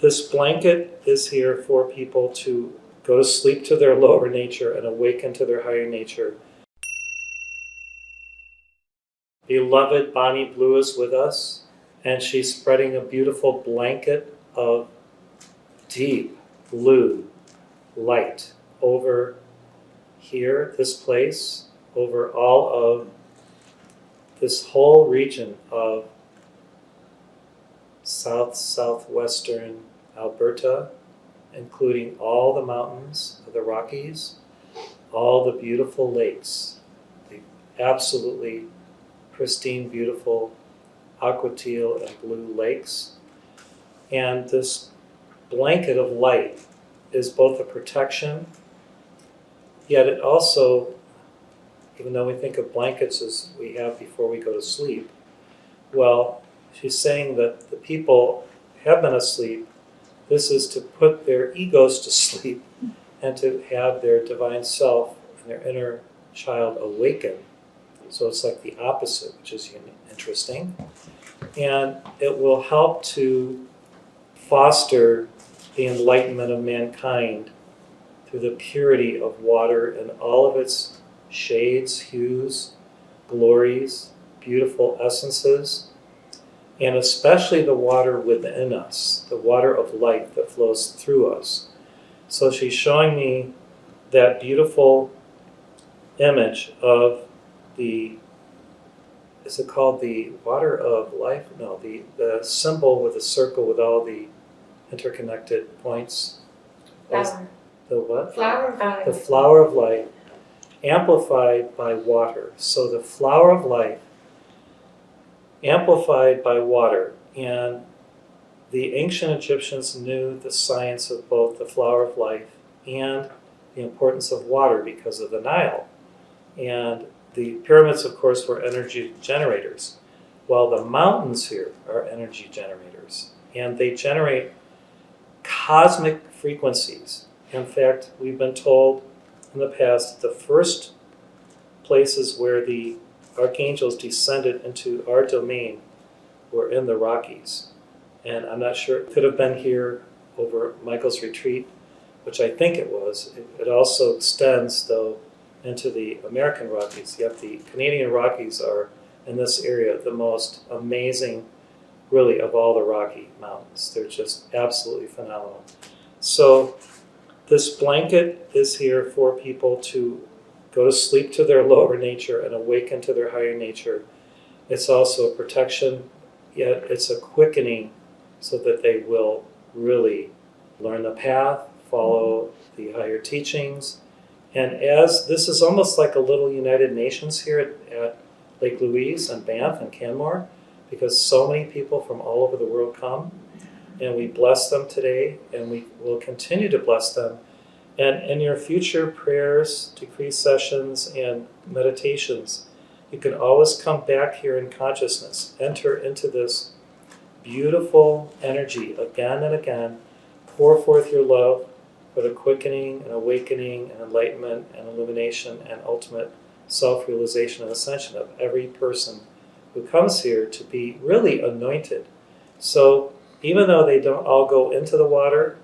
this blanket is here for people to go to sleep to their lower nature and awaken to their higher nature. Beloved Bonnie Blue is with us, and she's spreading a beautiful blanket of deep blue light over here, this place, over all of this whole region of southwestern Alberta, including all the mountains of the Rockies, all the beautiful lakes, the absolutely pristine, beautiful aqua teal and blue lakes. And this blanket of light is both a protection, yet it also, even though we think of blankets as we have before we go to sleep, well, she's saying that the people have been asleep. This is to put their egos to sleep and to have their divine self and their inner child awaken. So it's like the opposite, which is interesting. And it will help to foster the enlightenment of mankind through the purity of water and all of its shades, hues, glories, beautiful essences, and especially the water within us, the water of life that flows through us. So she's showing me that beautiful image of the, is it called the water of life? No, the symbol with a circle with all the interconnected points. Flower. The what? Flower of life. The flower of life, amplified by water. So the flower of life, amplified by water. And the ancient Egyptians knew the science of both the flower of life and the importance of water because of the Nile. And the pyramids, of course, were energy generators, while the mountains here are energy generators. And they generate cosmic frequencies. In fact, we've been told in the past the first places where the archangels descended into our domain were in the Rockies. And I'm not sure, it could have been here over Michael's retreat, which I think it was. It also extends, though, into the American Rockies. Yet the Canadian Rockies are, in this area, the most amazing, really, of all the Rocky Mountains. They're just absolutely phenomenal. So this blanket is here for people to go to sleep to their lower nature and awaken to their higher nature. It's also a protection, yet it's a quickening so that they will really learn the path, follow the higher teachings. And as this is almost like a little United Nations here at Lake Louise and Banff and Canmore, because so many people from all over the world come, and we bless them today, and we will continue to bless them. And in your future prayers, decree sessions, and meditations, you can always come back here in consciousness, enter into this beautiful energy again and again, pour forth your love for the quickening and awakening and enlightenment and illumination and ultimate self-realization and ascension of every person who comes here to be really anointed. So even though they don't all go into the water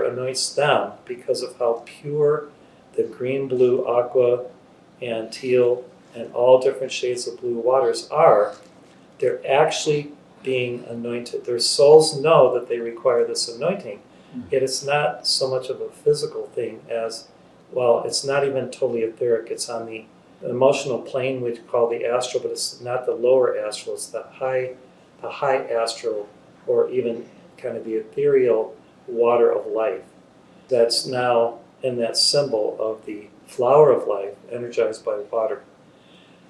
anoints them because of how pure the green, blue, aqua, and teal, and all different shades of blue waters are. They're actually being anointed. Their souls know that they require this anointing. Yet it's not so much of a physical thing as, well, it's not even totally etheric. It's on the emotional plane we call the astral, but it's not the lower astral. It's the high astral, or even kind of the ethereal water of life that's now in that symbol of the flower of life energized by water.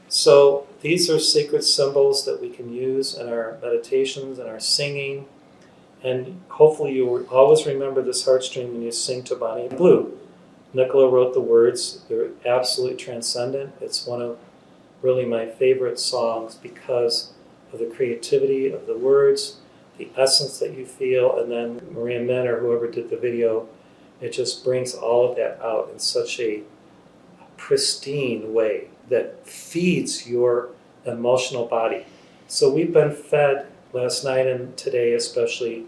So these are sacred symbols that we can use in our meditations and our singing, and hopefully you will always remember this heartstring when you sing to Bonnie Blue. Nicola wrote the words. They're absolutely transcendent. It's one of really my favorite songs because of the creativity of the words, the essence that you feel, and then Maria Min or whoever did the video, it just brings all of that out in such a pristine way that feeds your emotional body. So we've been fed last night and today especially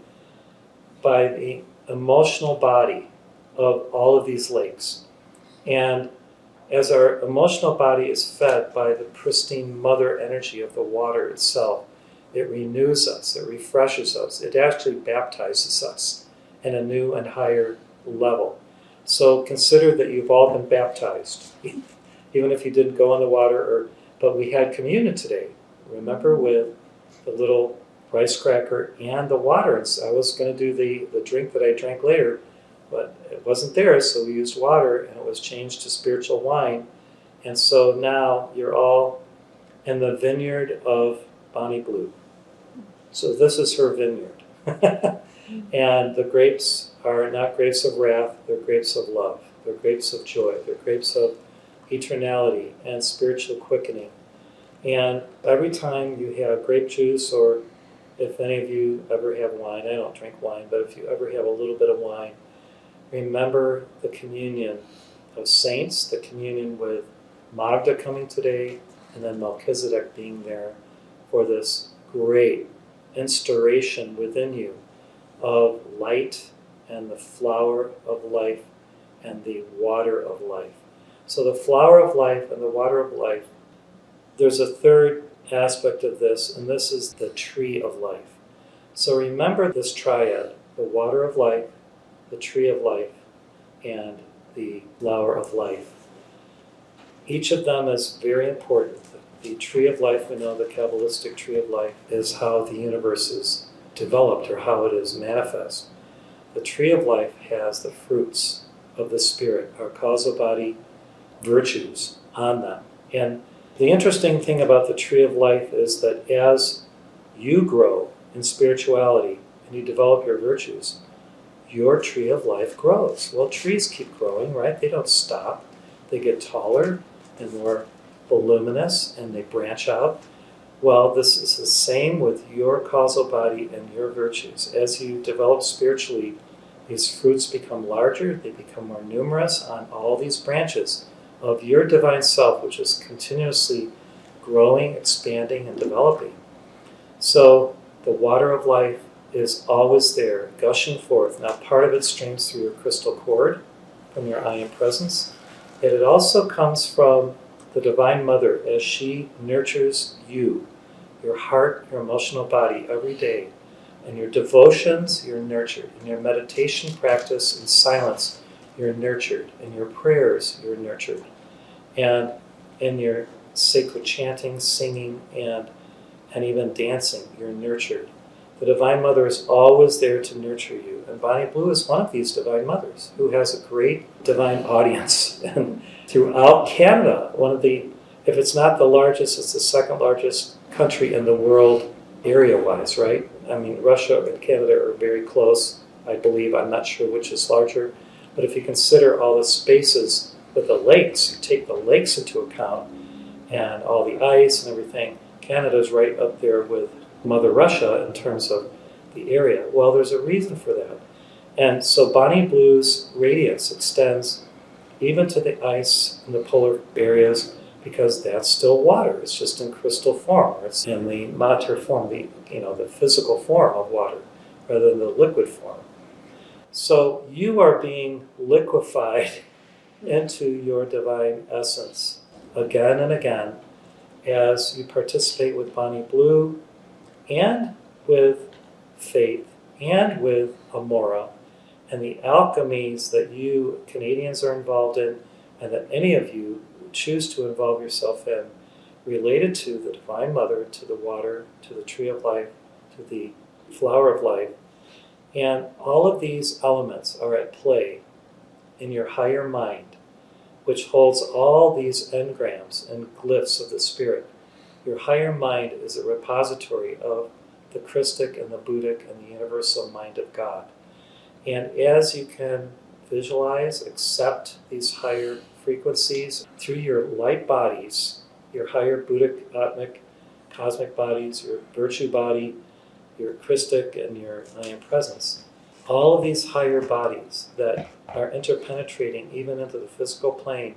by the emotional body of all of these lakes. And as our emotional body is fed by the pristine mother energy of the water itself, it renews us, it refreshes us, it actually baptizes us in a new and higher level. So consider that you've all been baptized, even if you didn't go in the water, but we had communion today. Remember, with the little rice cracker and the water. I was going to do the drink that I drank later, but it wasn't there, so we used water, and it was changed to spiritual wine. And so now you're all in the vineyard of Bonnie Blue. So this is her vineyard. And the grapes are not grapes of wrath, they're grapes of love. They're grapes of joy. They're grapes of eternality and spiritual quickening. And every time you have grape juice, or if any of you ever have wine, I don't drink wine, but if you ever have a little bit of wine, remember the communion of saints, the communion with Magda coming today, and then Melchizedek being there for this great instauration within you of light and the flower of life and the water of life. So the flower of life and the water of life, there's a third aspect of this, and this is the tree of life. So remember this triad, the water of life, the tree of life, and the flower of life. Each of them is very important. The tree of life, we know the Kabbalistic tree of life, is how the universe is developed, or how it is manifest. The tree of life has the fruits of the Spirit, our causal body virtues on them. And the interesting thing about the tree of life is that as you grow in spirituality and you develop your virtues, your tree of life grows. Well, trees keep growing, right? They don't stop. They get taller and more voluminous, and they branch out. Well, this is the same with your causal body and your virtues. As you develop spiritually, these fruits become larger, they become more numerous on all these branches of your divine self, which is continuously growing, expanding, and developing. So the water of life is always there, gushing forth. Now, part of it streams through your crystal cord from your I Am Presence, and it also comes from the Divine Mother as she nurtures you, your heart, your emotional body every day. And your devotions, you're nurtured. In your meditation practice in silence, you're nurtured. In your prayers, you're nurtured. And in your sacred chanting, singing, and even dancing, you're nurtured. The Divine Mother is always there to nurture you. And Bonnie Blue is one of these Divine Mothers who has a great divine audience. And throughout Canada, if it's not the largest, it's the second largest country in the world area-wise, right? I mean, Russia and Canada are very close, I believe. I'm not sure which is larger. But if you consider all the spaces with the lakes, you take the lakes into account and all the ice and everything, Canada's right up there with Mother Russia in terms of the area. Well, there's a reason for that. And so Bonnie Blue's radiance extends even to the ice in the polar areas, because that's still water. It's just in crystal form, or it's in the matter form, the physical form of water, rather than the liquid form. So you are being liquefied into your divine essence again and again as you participate with Bonnie Blue and with faith and with Amora and the alchemies that you Canadians are involved in, and that any of you choose to involve yourself in, related to the Divine Mother, to the water, to the tree of life, to the flower of life. And all of these elements are at play in your higher mind, which holds all these engrams and glyphs of the Spirit. Your higher mind is a repository of the Christic and the Buddhic and the universal mind of God. And as you can visualize, accept these higher frequencies through your light bodies, your higher Buddhic, Atmic, cosmic bodies, your virtue body, your Christic, and your I Am Presence. All of these higher bodies that are interpenetrating even into the physical plane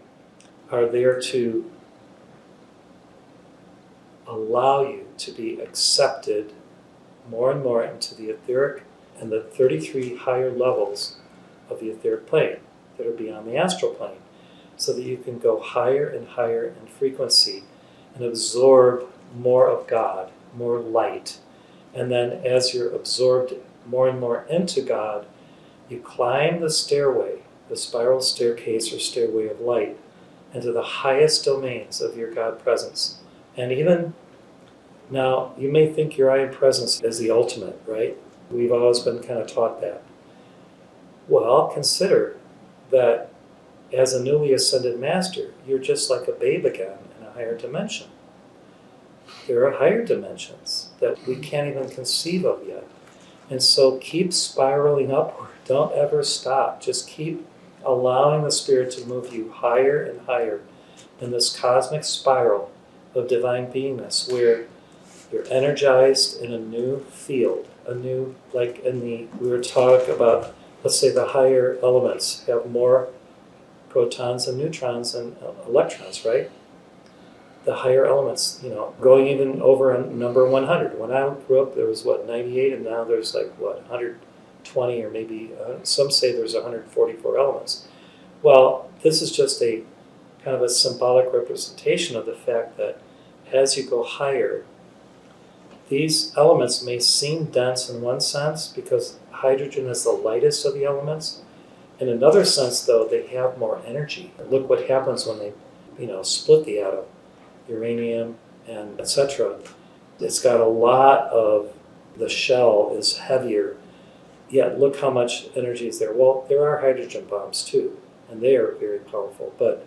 are there to allow you to be accepted more and more into the etheric and the 33 higher levels of the etheric plane that are beyond the astral plane, so that you can go higher and higher in frequency and absorb more of God, more light. And then as you're absorbed more and more into God, you climb the stairway, the spiral staircase or stairway of light, into the highest domains of your God presence. And even now, you may think your I Am Presence is the ultimate, right? We've always been kind of taught that. Well, consider that as a newly ascended master, you're just like a babe again in a higher dimension. There are higher dimensions that we can't even conceive of yet. And so keep spiraling upward. Don't ever stop. Just keep allowing the Spirit to move you higher and higher in this cosmic spiral of divine beingness, where you're energized in a new field, a new, like we were talking about, let's say the higher elements have more protons and neutrons and electrons, right? The higher elements, going even over a number 100. When I grew up, there was 98, and now there's 120, or maybe some say there's 144 elements. Well, this is just a kind of a symbolic representation of the fact that as you go higher, these elements may seem dense in one sense because hydrogen is the lightest of the elements. In another sense, though, they have more energy. Look what happens when they, split the atom, uranium and etc. It's got a lot of, the shell is heavier, yet look how much energy is there. Well, there are hydrogen bombs too, and they are very powerful. But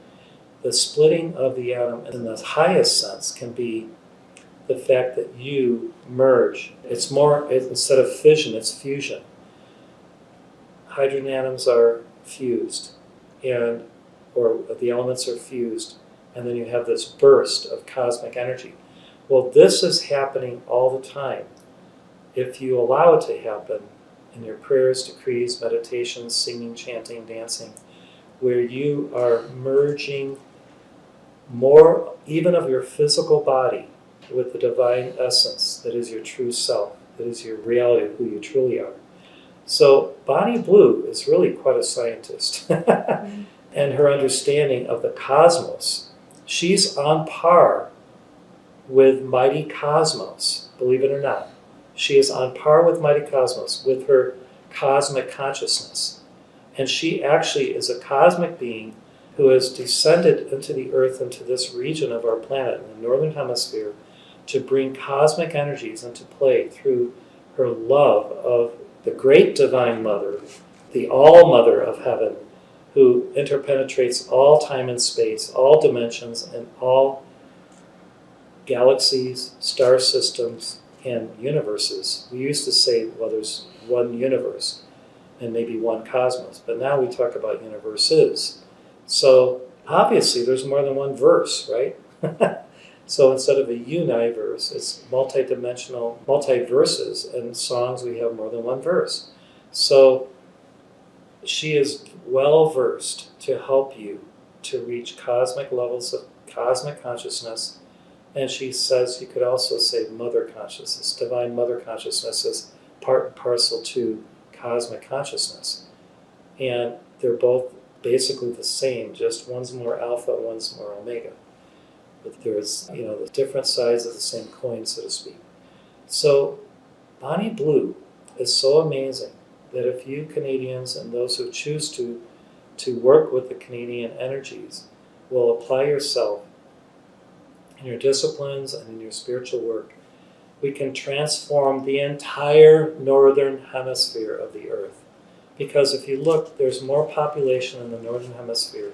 the splitting of the atom in the highest sense can be the fact that you merge. It's more, instead of fission, it's fusion. Hydrogen atoms are fused, or the elements are fused, and then you have this burst of cosmic energy. Well, this is happening all the time. If you allow it to happen in your prayers, decrees, meditations, singing, chanting, dancing, where you are merging more even of your physical body with the divine essence that is your true self, that is your reality of who you truly are. So Bonnie Blue is really quite a scientist. And her understanding of the cosmos, she's on par with Mighty Cosmos, believe it or not. She is on par with Mighty Cosmos, with her cosmic consciousness. And she actually is a cosmic being who has descended into the earth, into this region of our planet, in the Northern Hemisphere, to bring cosmic energies into play through her love of the great Divine Mother, the All-Mother of Heaven, who interpenetrates all time and space, all dimensions, and all galaxies, star systems, and universes. We used to say, well, there's one universe and maybe one cosmos, but now we talk about universes. So obviously there's more than one verse, right? So instead of a universe, it's multi-dimensional, multi-verses, and songs we have more than one verse. So she is well-versed to help you to reach cosmic levels of cosmic consciousness. And she says, you could also say mother consciousness. Divine mother consciousness is part and parcel to cosmic consciousness. And they're both basically the same, just one's more alpha, one's more omega. But there's, the different sides of the same coin, so to speak. So Bonnie Blue is so amazing that if you Canadians and those who choose to work with the Canadian energies will apply yourself in your disciplines and in your spiritual work, we can transform the entire Northern Hemisphere of the Earth. Because if you look, there's more population in the Northern Hemisphere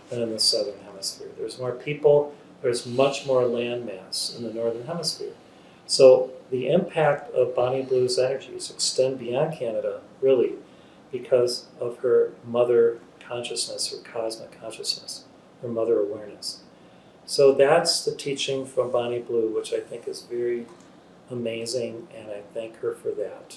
than in the Southern Hemisphere. There's more people, there's much more land mass in the Northern Hemisphere. So the impact of Bonnie Blue's energies extend beyond Canada, really, because of her mother consciousness, her cosmic consciousness, her mother awareness. So that's the teaching from Bonnie Blue, which I think is very amazing, and I thank her for that.